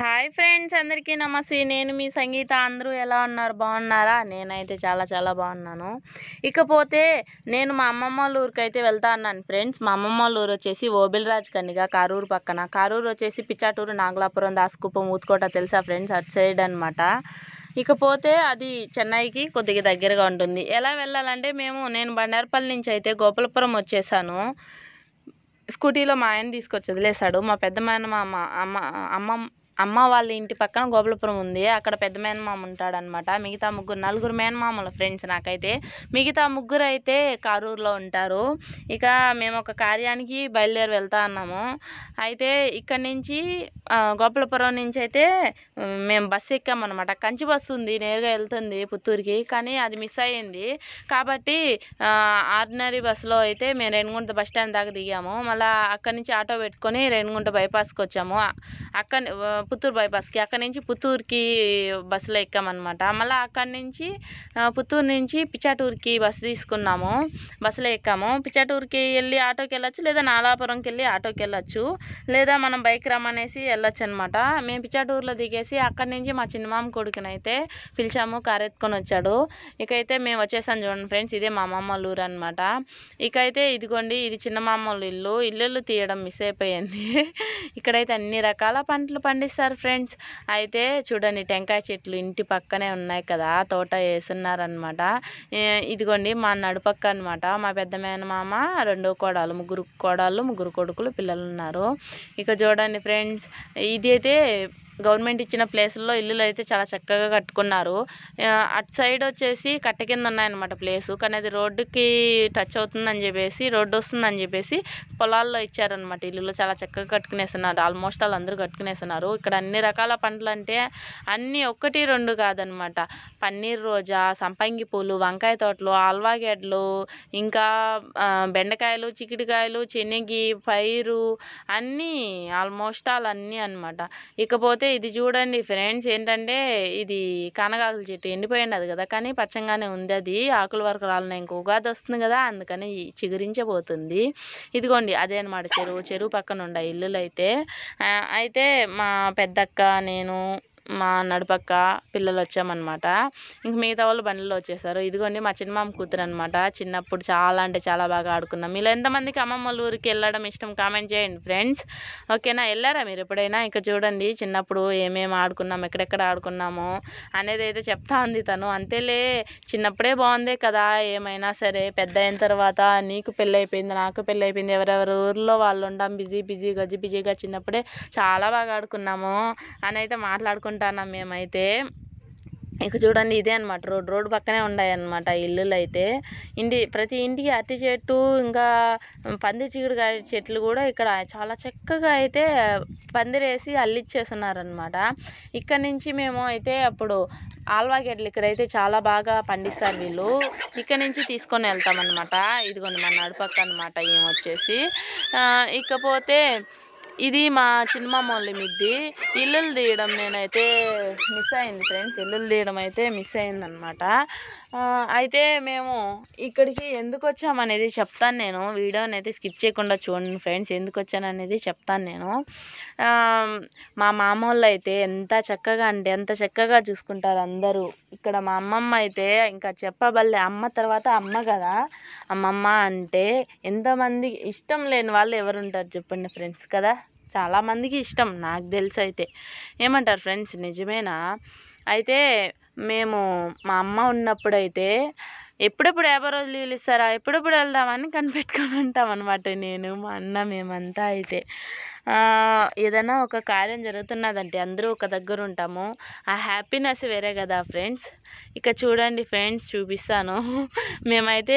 Hi friends, అందరికీ నమస్తే. నేను మీ సంగీత. అందరూ ఎలా ఉన్నారు? బాగున్నారా? నేనైతే చాలా చాలా బాగున్నాను. ఇకపోతే నేను మా అమ్మమ్మ వాళ్ళ ఊరికైతే వెళ్తా అన్నాను ఫ్రెండ్స్. మా అమ్మమ్మ వాళ్ళ ఊరు వచ్చేసి ఓబిల్రాజ్ కనిగా, కారూరు పక్కన. కారూరు వచ్చేసి పిచ్చాటూరు, నాగలాపురం, దాసుకుప్పం, ఊతుకోట తెలుసా ఫ్రెండ్స్? అటు సైడ్ అనమాట. ఇకపోతే అది చెన్నైకి కొద్దిగా దగ్గరగా ఉంటుంది. ఎలా వెళ్ళాలంటే నేను బండారపల్లి నుంచి అయితే గోపాలపురం వచ్చేసాను. స్కూటీలో మా ఆయన తీసుకొచ్చి వదిలేశాడు. మా పెద్ద మేనమామ అమ్మ వాళ్ళ ఇంటి పక్కన గోపాలపురం ఉంది. అక్కడ పెద్ద మేనమామ ఉంటాడనమాట. మిగతా నలుగురు మేనమామల ఫ్రెండ్స్ నాకైతే. మిగతా ముగ్గురు అయితే కారూరులో ఉంటారు. ఇక మేము ఒక కార్యానికి బయలుదేరి వెళ్తా అన్నాము. అయితే ఇక్కడి నుంచి గోపాలపురం నుంచి అయితే మేము బస్సు ఎక్కామన్నమాట. కంచి బస్సు ఉంది, నేరుగా వెళ్తుంది పుత్తూరుకి. కానీ అది మిస్ అయ్యింది కాబట్టి ఆర్డినరీ బస్సులో అయితే మేము రేణిగుంట బస్ స్టాండ్ దాకా దిగాము. మళ్ళీ అక్కడి నుంచి ఆటో పెట్టుకొని రేణిగుంట బైపాస్కి వచ్చాము. పుత్తూరు బైపాస్కి. అక్కడి నుంచి పుత్తూరుకి బస్సులో ఎక్కామన్నమాట. మళ్ళీ అక్కడి నుంచి పుత్తూరు నుంచి పిచ్చాటూరుకి బస్సు తీసుకున్నాము. బస్సులో ఎక్కాము. పిచ్చాటూరుకి వెళ్ళి ఆటోకి వెళ్ళొచ్చు, లేదా నాలాపురంకి వెళ్ళి ఆటోకి వెళ్ళొచ్చు, లేదా మనం బైక్ రమ్మనేసి వెళ్ళొచ్చు అనమాట. మేము పిచ్చాటూరులో దిగేసి అక్కడి నుంచి మా చిన్నమామ కొడుకునైతే పిలిచాము. కారు ఎత్తుకొని వచ్చాడు. ఇకైతే మేము వచ్చేసాను చూడండి ఫ్రెండ్స్. ఇదే మా అమ్మమ్మ వాళ్ళ ఊరు అనమాట. ఇకైతే ఇదిగోండి, ఇది చిన్న మామ వాళ్ళ ఇల్లు తీయడం మిస్ అయిపోయింది. ఇక్కడైతే అన్ని రకాల పంటలు పండిస్తారు ఫ్రెండ్స్. అయితే చూడండి, టెంకాయ చెట్లు ఇంటి పక్కనే ఉన్నాయి కదా, తోట వేస్తున్నారనమాట. ఇదిగోండి మా నడుపక్క అనమాట. మా పెద్ద మేనమామ, రెండో కోడలు, ముగ్గురు కొడుకులు, పిల్లలు ఉన్నారు. ఇక చూడండి ఫ్రెండ్స్, ఇది అయితే గవర్నమెంట్ ఇచ్చిన ప్లేసుల్లో ఇల్లులు అయితే చాలా చక్కగా కట్టుకున్నారు. అటు సైడ్ వచ్చేసి కట్ట కింద ఉన్నాయన్నమాట ప్లేసు. కానీ అది రోడ్డుకి టచ్ అవుతుందని చెప్పేసి, రోడ్డు వస్తుందని చెప్పేసి పొలాల్లో ఇచ్చారనమాట ఇల్లులు. చాలా చక్కగా కట్టుకునేస్తున్నారు. ఆల్మోస్ట్ అందరూ కట్టుకునేస్తున్నారు. ఇక్కడ అన్ని రకాల పంటలు అంటే అన్నీ ఒకటి రెండు కాదనమాట. పన్నీర్ రోజా, సంపంగి పూలు, వంకాయ తోటలు, ఆల్వాగడ్డలు, ఇంకా బెండకాయలు, చిక్కుడుకాయలు, శనగి, పైరు, అన్నీ ఆల్మోస్ట్ అన్నీ అనమాట. ఇకపోతే ఇది చూడండి ఫ్రెండ్స్, ఏంటంటే ఇది కానగాకుల చెట్టు. ఎండిపోయినది కదా, కానీ పచ్చంగానే ఉంది. అది ఆకుల వరకు రాలినాయి. ఇంక ఉగాది వస్తుంది కదా, అందుకని చిగురించబోతుంది. ఇదిగోండి అదే అనమాట చెరువు పక్కన ఉండే ఇల్లులు అయితే మా పెద్దక్క, నేను, మా నడుపక్క పిల్లలు వచ్చామన్నమాట. ఇంక మిగతా వాళ్ళు బండిలో వచ్చేసారు. ఇదిగోండి మా చిన్నమామ కూతురు అనమాట. చిన్నప్పుడు చాలా అంటే చాలా బాగా ఆడుకున్నాం. మీలో ఎంతమందికి అమ్మమ్మ వాళ్ళ ఊరికి వెళ్ళడం ఇష్టం? కామెంట్ చేయండి ఫ్రెండ్స్. ఓకేనా? వెళ్ళారా మీరు ఎప్పుడైనా? ఇక చూడండి, చిన్నప్పుడు ఏమేమి ఆడుకున్నాం, ఎక్కడెక్కడ ఆడుకున్నాము అనేది అయితే చెప్తా ఉంది తను. అంతేలే, చిన్నప్పుడే బాగుందే కదా, ఏమైనా సరే పెద్ద అయిన తర్వాత నీకు పెళ్ళి అయిపోయింది, నాకు పెళ్ళి అయిపోయింది, ఎవరెవరు ఊర్లో వాళ్ళు ఉంటాం, బిజీగా చిన్నప్పుడే చాలా బాగా ఆడుకున్నాము అని అయితే మాట్లాడుకుంటున్నాం మేమైతే. ఇక చూడండి, ఇదే అనమాట రోడ్డు పక్కనే ఉన్నాయి అనమాట ఇల్లులు అయితే. ప్రతి ఇంటికి అరటి చెట్టు, ఇంకా పంది చిగుడుకాయ చెట్లు కూడా ఇక్కడ చాలా చక్కగా అయితే పందిరేసి అల్లిచ్చేస్తున్నారనమాట. ఇక్కడ నుంచి మేము అయితే అప్పుడు ఆల్వాగడ్డలు ఇక్కడైతే చాలా బాగా పండిస్తారు వీళ్ళు. ఇక్కడ నుంచి తీసుకొని వెళ్తామన్నమాట. ఇదిగోండి మా నడుపక్క అనమాట ఏం వచ్చేసి. ఇకపోతే ఇది మా చిన్నమామ వాళ్ళ మిద్ది. ఇల్లులు తీయడం నేనైతే మిస్ అయింది ఫ్రెండ్స్. ఇల్లులు తీయడం అయితే మిస్ అయిందనమాట. అయితే మేము ఇక్కడికి ఎందుకు వచ్చామనేది చెప్తాను నేను. వీడియోని అయితే స్కిప్ చేయకుండా చూడండి ఫ్రెండ్స్. ఎందుకు వచ్చాననేది చెప్తాను నేను. మా మామ వాళ్ళు అయితే ఎంత చక్కగా అంటే అంత చక్కగా చూసుకుంటారు అందరూ. ఇక్కడ మా అమ్మమ్మ అయితే ఇంకా చెప్పబల్లే. అమ్మ తర్వాత అమ్మ కదా. అమ్మమ్మ అంటే ఎంతమందికి ఇష్టం లేని వాళ్ళు ఎవరుంటారు చెప్పండి ఫ్రెండ్స్ కదా. చాలామందికి ఇష్టం, నాకు తెలిసి అయితే. ఏమంటారు ఫ్రెండ్స్, నిజమేనా? అయితే మా అమ్మ ఉన్నప్పుడైతే ఎప్పుడెప్పుడు 50 రోజులు లీవ్లు ఇస్తారా, ఎప్పుడెప్పుడు వెళ్దామని కనిపెట్టుకొని ఉంటాం అనమాట. నేను, మా అన్న, మేమంతా అయితే ఏదైనా ఒక కార్యం జరుగుతున్నదంటే అందరూ ఒక దగ్గర ఉంటాము. ఆ హ్యాపీనెస్ వేరే కదా ఫ్రెండ్స్. ఇక చూడండి ఫ్రెండ్స్, చూపిస్తాను. మేమైతే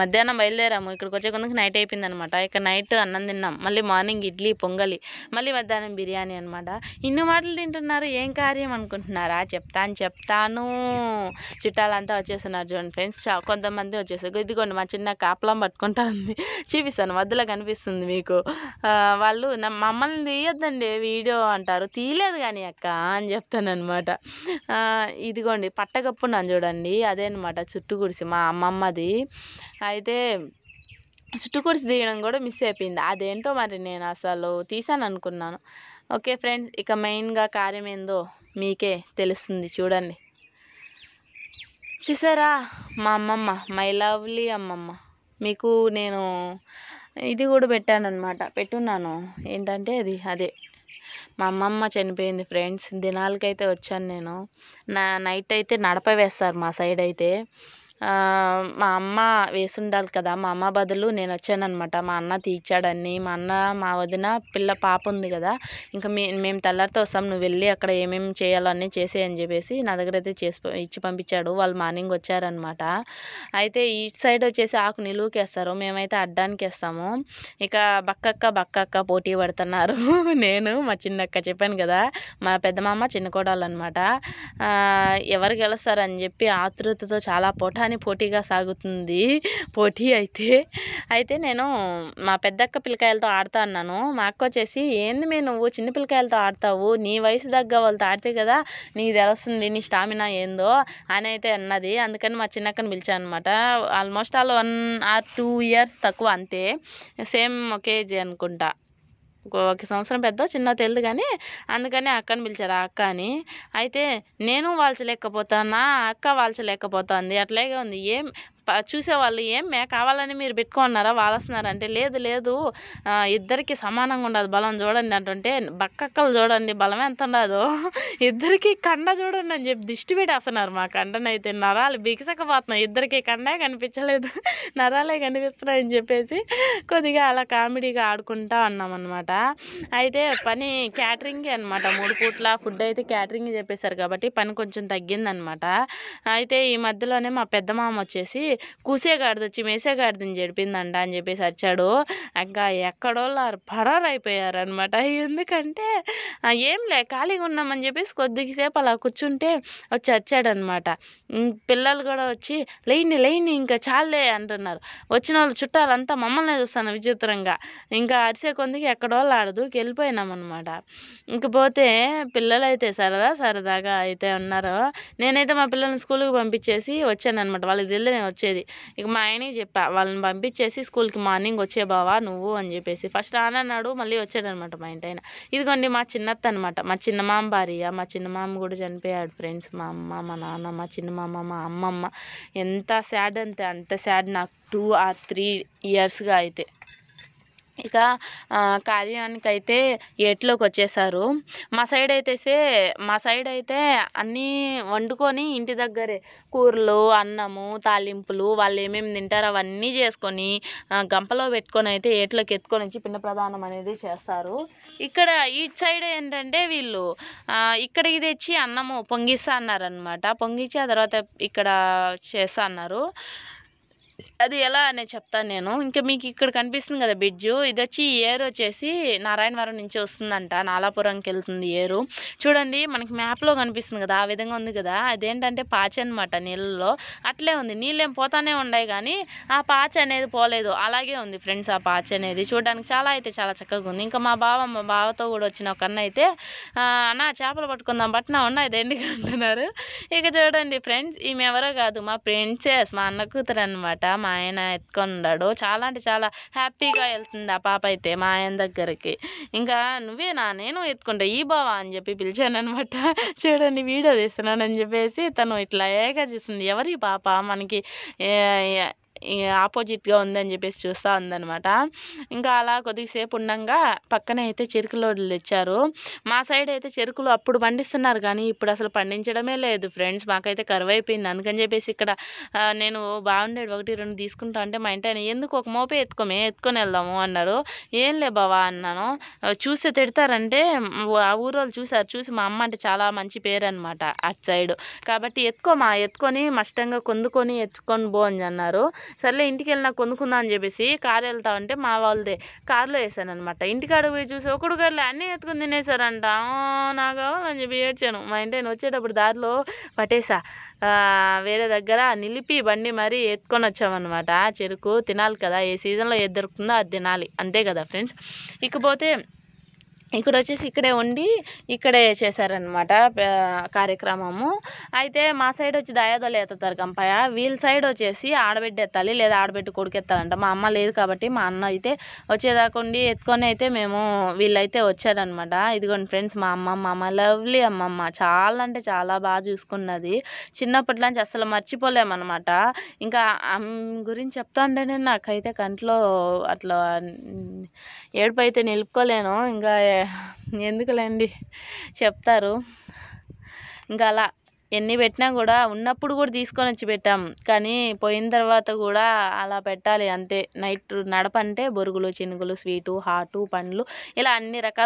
మధ్యాహ్నం బయలుదేరాము. ఇక్కడికి వచ్చే కొందుకు నైట్ అయిపోయింది అనమాట. ఇక నైట్ అన్నం తిన్నాం, మళ్ళీ మార్నింగ్ ఇడ్లీ పొంగలి, మళ్ళీ మధ్యాహ్నం బిర్యానీ అనమాట. ఇన్ని మాటలు తింటున్నారు, ఏం కార్యం అనుకుంటున్నారా? చెప్తాను. చుట్టాలంతా వచ్చేస్తున్నారు చూడండి ఫ్రెండ్స్. కొంతమంది వచ్చేసారు. ఇదిగోండి మా చిన్న కాపలం పట్టుకుంటా ఉంది. చూపిస్తాను, మధ్యలో కనిపిస్తుంది మీకు. వాళ్ళు మమ్మల్ని తీయొద్దండి వీడియో అంటారు. తీయలేదు కానీ అక్క అని చెప్తాను అనమాట. ఇదిగోండి పట్టకప్పున్నాను చూడండి, అదే అనమాట చుట్టు గుడిసి మా అమ్మమ్మది. అయితే చుట్టు గుడిసి తీయడం కూడా మిస్ అయిపోయింది. అదేంటో మరి నేను అసలు తీసాను అనుకున్నాను. ఓకే ఫ్రెండ్స్, ఇక మెయిన్గా కార్యం ఏందో మీకే తెలుస్తుంది చూడండి. చూసారా మా అమ్మమ్మ, మై లవ్లీ అమ్మమ్మ. మీకు నేను ఇది కూడా పెట్టానన్నమాట, పెట్టున్నాను. ఏంటంటే అదే మా అమ్మమ్మ చనిపోయింది ఫ్రెండ్స్. దినాలకైతే వచ్చాను నేను. నైట్ అయితే నడప వేస్తారు మా సైడ్ అయితే. మా అమ్మ వేసుండాలి కదా, మా అమ్మ బదులు నేను వచ్చానమాట. మా అన్న తీర్చాడని, మా అన్న మా వదిన పాప ఉంది కదా, ఇంకా మేము తెల్లారితో వస్తాం, నువ్వు వెళ్ళి అక్కడ ఏమేమి చేయాలన్నీ చేసేయని చెప్పేసి నా దగ్గర అయితే ఇచ్చి పంపించాడు. వాళ్ళు మార్నింగ్ వచ్చారనమాట. అయితే ఈ సైడ్ వచ్చేసి ఆకు నిలువుకేస్తారు, మేమైతే అడ్డానికి వేస్తాము. ఇక బక్కక్క పోటీ పడుతున్నారు. నేను మా చిన్నక్క, చెప్పాను కదా మా పెద్దమామ చిన్న కోడలు అనమాట. ఎవరు గెలుస్తారని చెప్పి ఆతృతతో చాలా పోటీగా సాగుతుంది పోటీ అయితే నేను మా పెద్దక్క పిల్లకాయలతో ఆడుతా అన్నాను. మా అక్క వచ్చేసి, ఏంది నువ్వు చిన్న పిల్లకాయలతో ఆడతావు, నీ వయసు దగ్గర వాళ్ళతో ఆడితే కదా నీకు తెలుస్తుంది నీ స్టామినా ఏందో అని అయితే అన్నది. అందుకని మా చిన్నక్కని పిలిచాను అనమాట. ఆల్మోస్ట్ 1 or 2 years తక్కువ అంతే, సేమ్ ఒకే ఏజ్ అనుకుంటా. 1 సంవత్సరం పెద్ద చిన్న తెలియదు కానీ, అందుకని అక్కని పిలిచారు అక్క అని. అయితే నేను వాల్చలేకపోతానా, అక్క వాల్చలేకపోతుంది, అట్లాగే ఉంది. చూసేవాళ్ళు కావాలని మీరు పెట్టుకున్నారా వాల్స్తున్నారంటే, లేదు ఇద్దరికి సమానంగా ఉండదు బలం చూడండి అంటుంటే, బక్కక్కలు చూడండి బలం ఎంత ఉండదో, ఇద్దరికి కండ చూడండి అని చెప్పి దిష్టి పెట్టేస్తున్నారు మా కండనైతే. నరాలు బిగిసకపోతున్నాయి, ఇద్దరికి కండే కనిపించలేదు, నరాలే కనిపిస్తున్నాయని చెప్పేసి కొద్దిగా అలా కామెడీగా ఆడుకుంటా ఉన్నామన్నమాట. అయితే పని క్యాటరింగ్ అనమాట, 3 పూట్ల ఫుడ్ అయితే క్యాటరింగ్ చెప్పేశారు కాబట్టి పని కొంచెం తగ్గిందనమాట. అయితే ఈ మధ్యలోనే మా పెద్ద మామ వచ్చేసి కూసేగాడిది వచ్చి మేసేగాడిదని చెడిపిందంట అని చెప్పేసి వచ్చాడు. ఇంకా ఎక్కడోళ్ళు పరారైపోయారు అనమాట. ఎందుకంటే ఖాళీగా ఉన్నామని చెప్పేసి కొద్దిసేపు అలా కూర్చుంటే వచ్చాడనమాట. పిల్లలు కూడా వచ్చి లేని ఇంకా చాలే అంటున్నారు. వచ్చిన వాళ్ళు చుట్టాలంతా మమ్మల్ని చూస్తాను విచిత్రంగా. ఇంకా అరిసే కొందికి ఎక్కడోళ్ళు ఆడదుకి వెళ్ళిపోయినామన్నమాట. ఇంకపోతే పిల్లలు అయితే సరదాగా అయితే ఉన్నారు. నేనైతే మా పిల్లల్ని స్కూల్కి పంపించేసి వచ్చానమాట. వాళ్ళకి తెలియదు నేను వచ్చేది. ఇక మా ఆయనకి చెప్పా, వాళ్ళని పంపించేసి స్కూల్కి మార్నింగ్ వచ్చే బావా నువ్వు అని చెప్పేసి. ఫస్ట్ రానన్నాడు, మళ్ళీ వచ్చాడనమాట మా ఇంటి ఆయన. ఇదిగోండి మా చిన్నత్త అనమాట, మా చిన్నమామ భార్య. మా చిన్నమామ కూడా చనిపోయాడు ఫ్రెండ్స్. మా అమ్మ, మా నాన్న, మా చిన్నమామ, మా అమ్మమ్మ. ఎంత సాడ్ అంత సాడ్ నాకు 2 or 3 yearsగా అయితే. ఇక కార్యానికి అయితే ఏట్లోకి వచ్చేసారు. మా సైడ్ అయితే అన్నీ వండుకొని ఇంటి దగ్గరే కూరలు, అన్నము, తాలింపులు వాళ్ళు ఏమేమి తింటారో అవన్నీ చేసుకొని గంపలో పెట్టుకొని అయితే ఏట్లోకి ఎత్తుకొని వచ్చి పిండ ప్రదానం అనేది చేస్తారు. ఇక్కడ ఇటు సైడ్ ఏంటంటే వీళ్ళు ఇక్కడికి తెచ్చి అన్నము పొంగిస్తా అన్నారనమాట. పొంగించి ఆ తర్వాత ఇక్కడ చేస్తా అన్నారు. అది ఎలా అనేది చెప్తాను నేను. ఇంకా మీకు ఇక్కడ కనిపిస్తుంది కదా బ్రిడ్జు, ఇది వచ్చి ఏరు వచ్చేసి నారాయణవరం నుంచి వస్తుందంట, నాలాపురంకి వెళ్తుంది ఏరు. చూడండి మనకి మ్యాప్లో కనిపిస్తుంది కదా, ఆ విధంగా ఉంది కదా. అదేంటంటే పాచి అనమాట, నీళ్ళలో అట్లే ఉంది. నీళ్ళేం పోతానే ఉన్నాయి కానీ ఆ పాచి అనేది పోలేదు, అలాగే ఉంది ఫ్రెండ్స్. ఆ పాచి అనేది చూడడానికి చాలా చక్కగా ఉంది. ఇంకా మా బావతో కూడా వచ్చిన ఒక అన్న అయితే, అన్న చేపలు పట్టుకుందాం పట్టినా ఉన్నాయి దేనికి అంటున్నారు. ఇక చూడండి ఫ్రెండ్స్, ఈమె ఎవరో కాదు మా ప్రిన్సెస్, మా అన్న కూతురు అనమాట. మా ఆయన ఎత్తుకున్నాడు. చాలా హ్యాపీగా వెళ్తుంది ఆ పాప అయితే మా ఆయన దగ్గరికి. ఇంకా నువ్వేనా, నేను ఎత్తుకుంటా ఈ బావా అని చెప్పి పిలిచాను అనమాట. చూడండి వీడియో తీస్తున్నానని చెప్పేసి తను ఇట్లా ఏగా చూస్తుంది, ఎవరి పాప మనకి ఆపోజిట్గా ఉందని చెప్పేసి చూస్తూ ఉందనమాట. ఇంకా అలా కొద్దిసేపు ఉండగా పక్కనే అయితే చెరుకు లోడ్లు తెచ్చారు. మా సైడ్ అయితే చెరుకులు అప్పుడు పండిస్తున్నారు కానీ ఇప్పుడు అసలు పండించడమే లేదు ఫ్రెండ్స్. మాకైతే కరువు అయిపోయింది. అందుకని చెప్పేసి ఇక్కడ నేను బాగుండేది 1-2 తీసుకుంటా అంటే మా ఇంటి ఆయన, ఎందుకు ఒక మోపే ఎత్తుకొని వెళ్దాము అన్నారు. ఏం లే బావా అన్నాను. చూస్తే తిడతారంటే ఆ ఊరోళ్ళు చూసి మా అమ్మ అంటే చాలా మంచి పేరు అనమాట అటు సైడ్, కాబట్టి ఎత్తుకొని మస్టంగా కొందుకొని ఎత్తుకొని బో అని అన్నారు. సర్లే ఇంటికి వెళ్ళినా కొనుక్కుందా అని చెప్పేసి కారు వెళ్తా ఉంటే మా వాళ్ళదే కారులో వేసాను అనమాట. ఇంటికాడ పోయి చూసి ఒకడు గట్లే అన్నీ ఎత్తుకుని తినేసారంట. నాకు కావాలని చెప్పి ఏడ్చాను. మా ఇంటి ఆయన వచ్చేటప్పుడు దారిలో పట్టేసా, వేరే దగ్గర నిలిపి బండి మరీ ఎత్తుకొని వచ్చామన్నమాట. చెరుకు తినాలి కదా, ఏ సీజన్లో ఏది దొరుకుతుందో అది తినాలి, అంతే కదా ఫ్రెండ్స్. ఇకపోతే ఇక్కడొచ్చేసి ఇక్కడే ఉండి ఇక్కడే చేశారనమాట కార్యక్రమము. అయితే మా సైడ్ వచ్చి దాయాదోలు ఎత్తుతారు గంపయ్య, వీళ్ళ సైడ్ వచ్చేసి ఆడబిడ్డ ఎత్తాలి లేదా ఆడబిడ్డ కొడుకు ఎత్తాలంట. మా అమ్మ లేదు కాబట్టి మా అన్న అయితే వచ్చేదాకా ఉండి ఎత్తుకొని అయితే మేము వీళ్ళైతే వచ్చారనమాట. ఇదిగోండి ఫ్రెండ్స్, మా అమ్మమ్మ లవ్లీ అమ్మమ్మ, చాలా అంటే చాలా బాగా చూసుకున్నది. చిన్నప్పటి నుంచి అసలు మర్చిపోలేమన్నమాట. ఇంకా గురించి చెప్తా ఉంటేనే నాకైతే కంట్లో అట్లా ఏడుపు అయితే నిలుపుకోలేను. ఇంకా ఎందుకులేండి, చెప్తారు. ఇంకా అలా ఎన్ని పెట్టినా కూడా ఉన్నప్పుడు కూడా తీసుకొని వచ్చి పెట్టాం, కానీ పోయిన తర్వాత కూడా అలా పెట్టాలి అంతే. నైట్ నడపంటే బొరుగులు, చినుగులు, స్వీటు, హాటు, పండ్లు ఇలా అన్ని రకాల